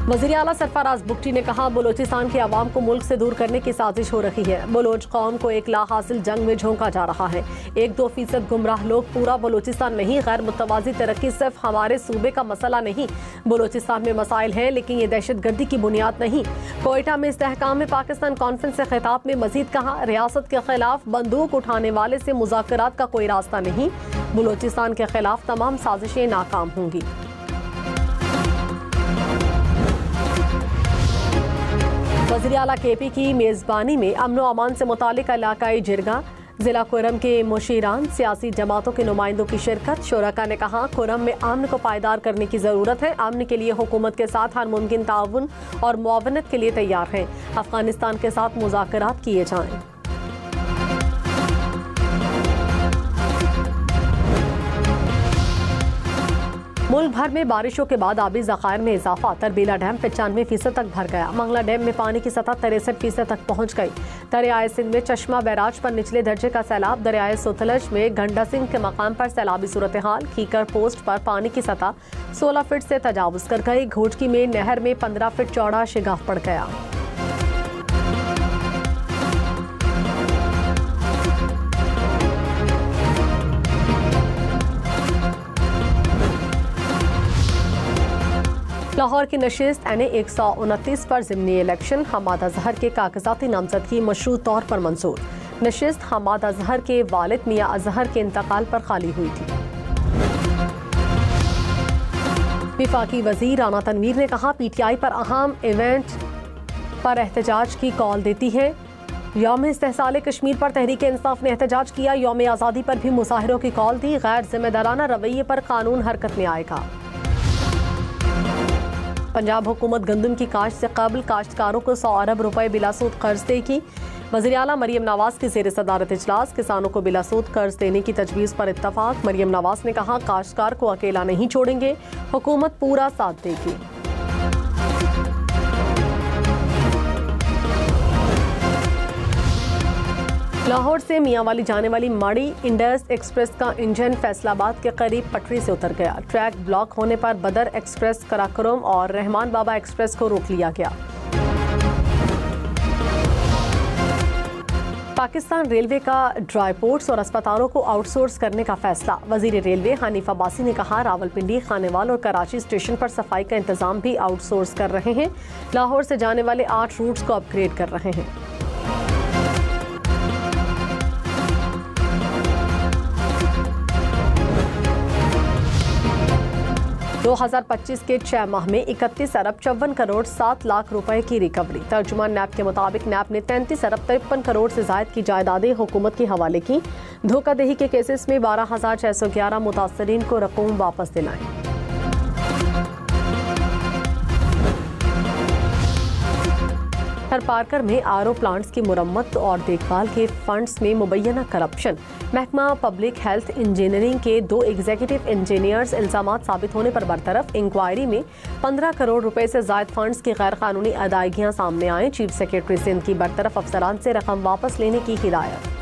वज़ीर आला सरफराज बुगटी ने कहा, बलोचिस्तान के अवाम को मुल्क से दूर करने की साजिश हो रही है। बलोच कौम को एक लाहासिल जंग में झोंका जा रहा है। 1-2% गुमराह लोग पूरा बलोचिस्तान नहीं। गैर मुतवाज़ी तरक्की सिर्फ हमारे सूबे का मसला नहीं। बलोचिस्तान में मसाइल हैं, लेकिन ये दहशतगर्दी की बुनियाद नहीं। कोयटा में इस्तेहकाम में पाकिस्तान कॉन्फ्रेंस से खिताब में मजीद कहा, रियासत के खिलाफ बंदूक उठाने वाले से मुज़ाकरात का कोई रास्ता नहीं। बलोचिस्तान के खिलाफ तमाम साजिशें नाकाम होंगी। वज़ीर आला KP की मेज़बानी में अमन व अमान से मुतालिक इलाकाई जिरगा, जिला कुरम के मुशीरान, सियासी जमातों के नुमाइंदों की शिरकत। शोरका ने कहा, कुरम में अमन को पायदार करने की ज़रूरत है। अमन के लिए हुकूमत के साथ हर मुमकिन ताउन और मुआवनत के लिए तैयार हैं। अफगानिस्तान के साथ मुज़ाकरात किए जाएं। मुल्क भर में बारिशों के बाद आबी ज़खायर में इजाफा। तरबीला डैम 95% तक भर गया। मंगला डैम में पानी की सतह 63% तक पहुंच गई। दरियाए सिंध में चश्मा बैराज पर निचले दर्जे का सैलाब। दरियाए सतलज में घंटा सिंह के मकाम पर सैलाबी सूरत हाल। खीकर पोस्ट पर पानी की सतह 16 फीट से तजावुज कर गई। घोटकी में नहर में 15 फीट चौड़ा शिगाफ पड़ गया। लाहौर की नशिस्त NA 129 पर ज़िमनी इलेक्शन। हमाद अजहर के कागजाती नामजदगी मशरूत तौर पर मंजूर। नशिस्त हमाद अजहर के वालिद मियां अजहर के इंतकाल पर खाली हुई थी। विफाकी वजीर राना तनवीर ने कहा, PTI पर अहम इवेंट पर एहतजाज की कॉल देती है। यौम इस्तेहसाल कश्मीर पर तहरीक इंसाफ ने एहतजाज किया। यौम आज़ादी पर भी मुजाहिरों की कॉल दी। गैर जिम्मेदाराना रवैये पर कानून हरकत में आएगा। पंजाब हुकूमत गंदम की काश्त से कबल काश्तकारों को 100 अरब रुपए बिलासूद कर्ज देगी। वज़ीर आला मरियम नवाज की ज़ेर सदारत इजलास। किसानों को बिलासूद कर्ज देने की तजवीज़ पर इत्तफाक। मरियम नवाज ने कहा, काश्तकार को अकेला नहीं छोड़ेंगे, हुकूमत पूरा साथ देगी। लाहौर से मियांवाली जाने वाली माड़ी इंडस एक्सप्रेस का इंजन फैसलाबाद के करीब पटरी से उतर गया। ट्रैक ब्लॉक होने पर बदर एक्सप्रेस, कराकोरम और रहमान बाबा एक्सप्रेस को रोक लिया गया। पाकिस्तान रेलवे का ड्राईपोर्ट्स और अस्पतालों को आउटसोर्स करने का फैसला। वजीर रेलवे हनीफ अब्बासी ने कहा, रावलपिंडी, खानेवाल और कराची स्टेशन पर सफाई का इंतजाम भी आउटसोर्स कर रहे हैं। लाहौर से जाने वाले 8 रूट्स को अपग्रेड कर रहे हैं। 2025 के 6 माह में 31 अरब 54 करोड़ 7 लाख रुपए की रिकवरी। तर्जुमान नैब के मुताबिक नैब ने 33 अरब 53 करोड़ से जायद की जायदादें हुकूमत के हवाले की। धोखाधही के केसेस में 12,611 मुतासरीन को रकूम वापस दिलाएं। पार्कर में RO प्लांट्स की मुरम्मत और देखभाल के फंड्स में मुबैना करप्शन। महकमा पब्लिक हेल्थ इंजीनियरिंग के 2 एग्जीक्यूटिव इंजीनियर्स इल्जामात साबित होने पर बरतरफ। इंक्वायरी में 15 करोड़ रुपए से जायद फंड्स की गैर कानूनी अदायगियां सामने आए। चीफ सेक्रेटरी सिंध की बरतरफ अफसरान से रकम वापस लेने की हिदायत।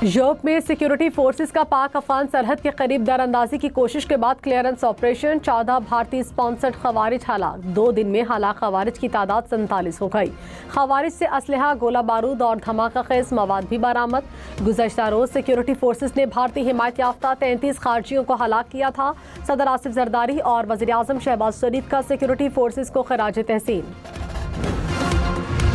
यूरोप में सिक्योरिटी फोर्सेस का पाक अफगान सरहद के करीब दरअंदाजी की कोशिश के बाद क्लियरेंस ऑपरेशन। 14 भारतीय स्पॉन्सर्ड खवारिज हलाक। 2 दिन में हलाक खवारिज की तादाद 47 हो गई। खवारिज से असलहा, गोला बारूद और धमाका खेज मवाद भी बरामद। गुज़श्ता रोज सिक्योरिटी फोर्सेस ने भारतीय हिमायत याफ्ता 33 खारजियों को हलाक किया था। सदर आसिफ जरदारी और वज़ीर आज़म शहबाज शरीफ का सिक्योरिटी फोर्सेस को खराज तहसीन।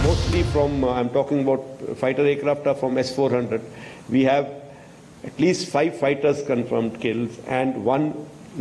Mostly from, I'm talking about fighter aircraft are from S-400. We have at least 5 fighters confirmed kills and 1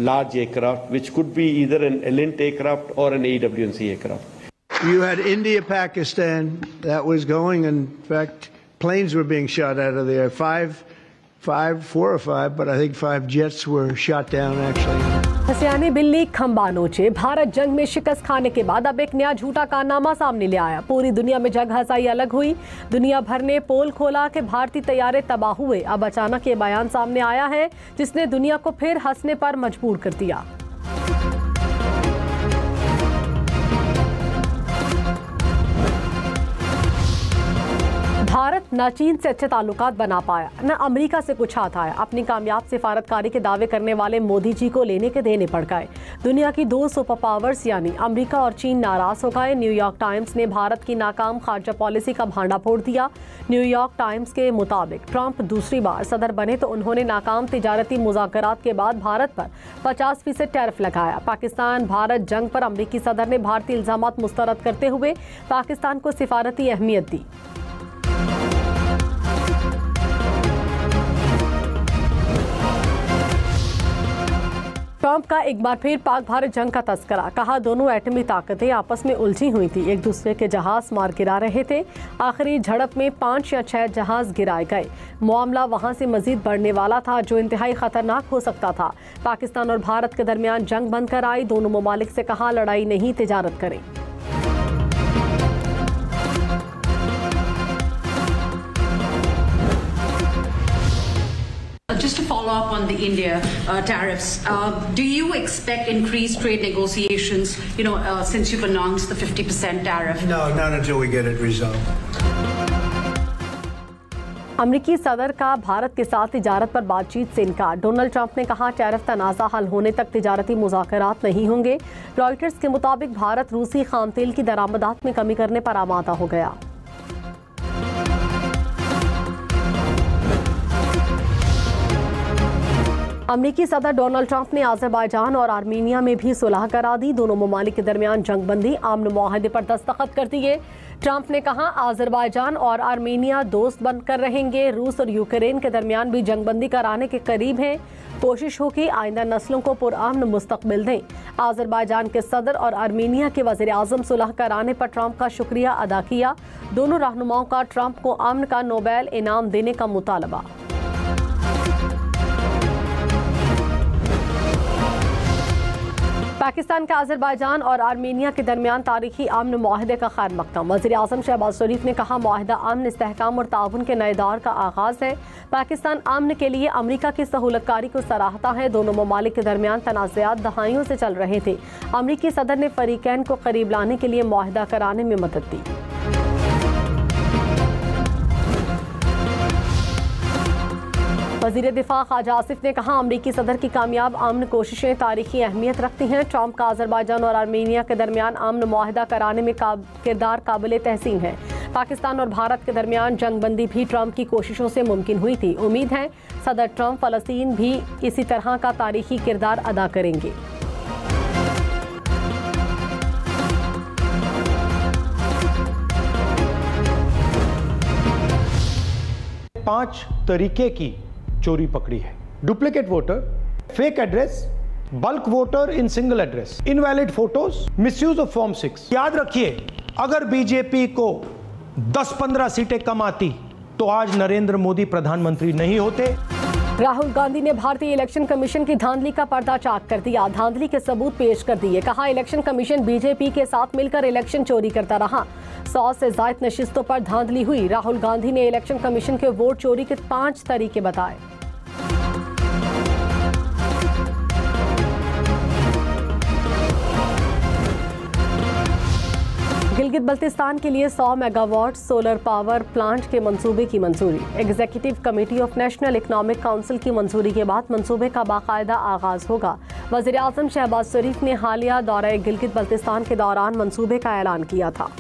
large aircraft, which could be either an Elint aircraft or an AWNC aircraft. You had India, Pakistan, that was going. In fact, planes were being shot out of there. 4 or 5, but I think 5 jets were shot down actually. हसियानी बिल्ली खंबा नोचे। भारत जंग में शिकस्त खाने के बाद अब एक नया झूठा कारनामा सामने ले आया। पूरी दुनिया में जंग हसाई अलग हुई। दुनिया भर ने पोल खोला कि भारतीय तैयारे तबाह हुए। अब अचानक ये बयान सामने आया है जिसने दुनिया को फिर हंसने पर मजबूर कर दिया। भारत न चीन से अच्छे ताल्लुकात बना पाया, न अमेरिका से कुछ हाथ आया। अपनी कामयाब सिफारतकारी के दावे करने वाले मोदी जी को लेने के देने पड़ गए। दुनिया की दो सुपर पावर्स यानी अमेरिका और चीन नाराज हो गए। न्यूयॉर्क टाइम्स ने भारत की नाकाम खारजा पॉलिसी का भांडा फोड़ दिया। न्यूयॉर्क टाइम्स के मुताबिक ट्रंप दूसरी बार सदर बने तो उन्होंने नाकाम तिजारती मुज़ाकरात के बाद भारत पर 50% टैरिफ लगाया। पाकिस्तान भारत जंग पर अमेरिकी सदर ने भारतीय इल्जामात मुस्तरद करते हुए पाकिस्तान को सिफारती अहमियत दी। ट्रंप का एक बार फिर पाक भारत जंग का तस्करा, कहा दोनों एटमी ताकतें आपस में उलझी हुई थी, एक दूसरे के जहाज मार गिरा रहे थे। आखिरी झड़प में 5 या 6 जहाज गिराए गए। मामला वहां से मजीद बढ़ने वाला था जो इंतहाई खतरनाक हो सकता था। पाकिस्तान और भारत के दरमियान जंग बंद कर आई। दोनों ममालिक से कहा लड़ाई नहीं, तिजारत करें। Just to follow up on the India tariffs, do you expect increased trade negotiations, since you've announced the 50% tariff? No, not until we get it resolved. अमरीकी सदर का भारत के साथ तिजारत पर बातचीत से इनकार। डोनाल्ड ट्रंप ने कहा टैरिफ तनाज़ा हल होने तक तिजारती मुज़ाकरात नहीं होंगे। रॉयटर्स के मुताबिक भारत रूसी खाम तेल की दरामदात में कमी करने पर आमादा हो गया। अमरीकी सदर डोनाल्ड ट्रंप ने अज़रबैजान और आर्मीनिया में भी सुलह करा दी। दोनों ममालिक के दरमियान जंगबंदी आमन मुआहदे पर दस्तखत कर दिए। ट्रंप ने कहा अज़रबैजान और आर्मीनिया दोस्त बनकर रहेंगे। रूस और यूक्रेन के दरमियान भी जंगबंदी कराने के करीब हैं। कोशिश हो कि आइंदा नस्लों को पुरअमन मुस्तकबिल दें। अज़रबैजान के सदर और आर्मीनिया के वज़ीर आज़म सुलह कराने पर ट्रंप का शुक्रिया अदा किया। दोनों रहनुमाओं का ट्रंप को अमन का नोबेल इनाम देने का मुतालबा। पाकिस्तान का अज़रबैजान और आर्मीनिया के दरमियान तारीखी अमन मुआहदे का खैर मकदम। वज़ीर आज़म शहबाज शरीफ ने कहा मुआहदा अमन, इस्तेहकाम और ताउन के नए दौर का आगाज़ है। पाकिस्तान अमन के लिए अमरीका की सहूलतकारी को सराहता है। दोनों ममालिक के दरमियान तनाज़ात दहाइयों से चल रहे थे। अमरीकी सदर ने फरीकैन को करीब लाने के लिए मुआहदा कराने में मदद दी। वज़ीर दिफा ख्वाजा आसिफ ने कहा अमरीकी सदर की कामयाब अमन कोशिशें तारीखी अहमियत रखती हैं। ट्रंप का अज़रबैजान और आर्मीनिया के दरमियान अमन मुआहदा कराने में किरदार काबिल तहसीन है। पाकिस्तान और भारत के दरमियान जंगबंदी भी ट्रंप की कोशिशों से मुमकिन हुई थी। उम्मीद है सदर ट्रंप फ़लस्तीन भी इसी तरह का तारीखी किरदार अदा करेंगे। पांच तरीके की चोरी पकड़ी है। Duplicate voter, fake address, bulk voter in single address, invalid photos, misuse of form 6। याद रखिए अगर बीजेपी को 10-15 सीटें कम आती तो आज नरेंद्र मोदी प्रधानमंत्री नहीं होते। राहुल गांधी ने भारतीय इलेक्शन कमीशन की धांधली का पर्दा चाक कर दिया। धांधली के सबूत पेश कर दिए। कहा इलेक्शन कमीशन बीजेपी के साथ मिलकर इलेक्शन चोरी करता रहा। 100 से ज्यादा नशिस्तों पर धांधली हुई। राहुल गांधी ने इलेक्शन कमीशन के वोट चोरी के 5 तरीके बताए। गिलगित बल्तिस्तान के लिए 100 मेगावाट सोलर पावर प्लांट के मंसूबे की मंजूरी। Executive committee of national economic council की मंजूरी के बाद मंसूबे का बाकायदा आगाज होगा। वज़ीर आज़म शहबाज शरीफ ने हालिया दौरे गिलगित बल्तिस्तान के दौरान मंसूबे का ऐलान किया था।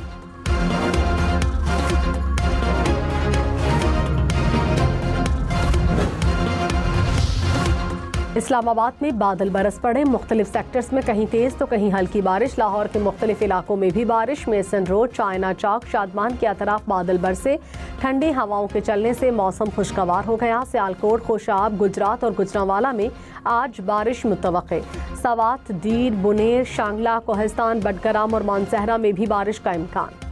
इस्लामाबाद में बादल बरस पड़े। मुख्तलिफ सेक्टर्स में कहीं तेज तो कहीं हल्की बारिश। लाहौर के मुख्तलिफ इलाकों में भी बारिश। मेसन रोड, चाइना चौक, शादमान के अतराफ बादल बरसे। ठंडी हवाओं के चलने से मौसम खुशगवार हो गया। सियालकोट, खोशाब, गुजरात और गुजरांवाला में आज बारिश मुतवक्के। सवात, डीर, बुनेर, शांगला, कोहिस्तान, बडगराम और मानसहरा में भी बारिश का इम्कान।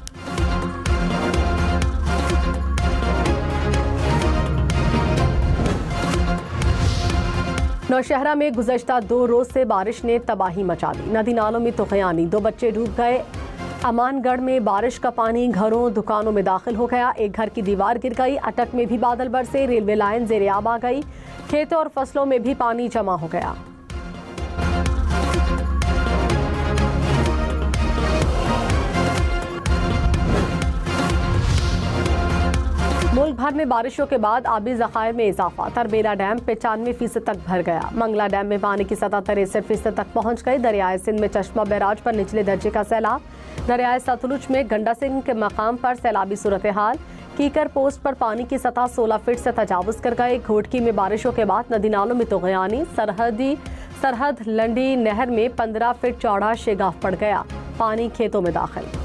नौशहरा में गुज़श्ता 2 रोज से बारिश ने तबाही मचा दी। नदी नालों में तुग़यानी, 2 बच्चे डूब गए। अमानगढ़ में बारिश का पानी घरों दुकानों में दाखिल हो गया। एक घर की दीवार गिर गई। अटक में भी बादल बरसे। रेलवे लाइन ज़ेर-ए-आब आ गई। खेतों और फसलों में भी पानी जमा हो गया। मुल्क भर में बारिशों के बाद आबी ज़खायर में इजाफा। तरबेला डैम 95% तक भर गया। मंगला डैम में पानी की सतह 63% तक पहुंच गई। दरियाए सिंध में चश्मा बैराज पर निचले दर्जे का सैलाब। दरियाए सतलुज में गंडा सिंह के मकाम पर सैलाबी सूरत हाल। कीकर पोस्ट पर पानी की सतह 16 फीट से तजावुज कर गए। घोटकी में बारिशों के बाद नदी नालों में तुग़यानी। सरहद लंडी नहर में 15 फीट चौड़ा शेगाफ पड़ गया। पानी खेतों में दाखिल।